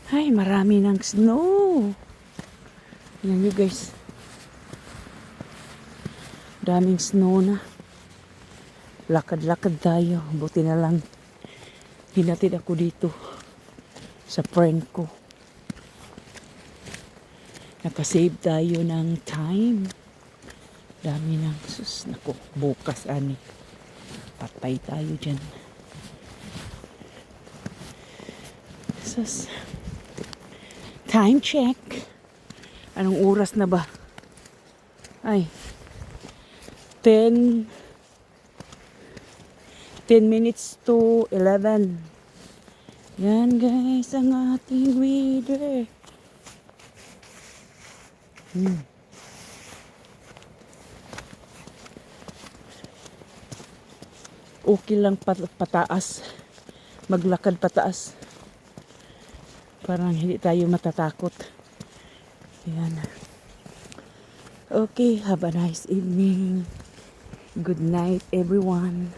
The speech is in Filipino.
Ay, marami ng snow. Yan you guys. Daming snow na. Lakad-lakad tayo. Buti na lang hinatid ako dito sa friend ko. Nakasave tayo ng time. Dami ng sus. Naku, bukas ani. Patay tayo dyan. Sus. Time check. Anong oras na ba? Ay. 10 minutes to 11. Yan guys, ang ating weather. Okay lang pataas. Maglakad pataas. Parang hindi tayo matatakot. Yan. Okay, have a nice evening. Good night everyone.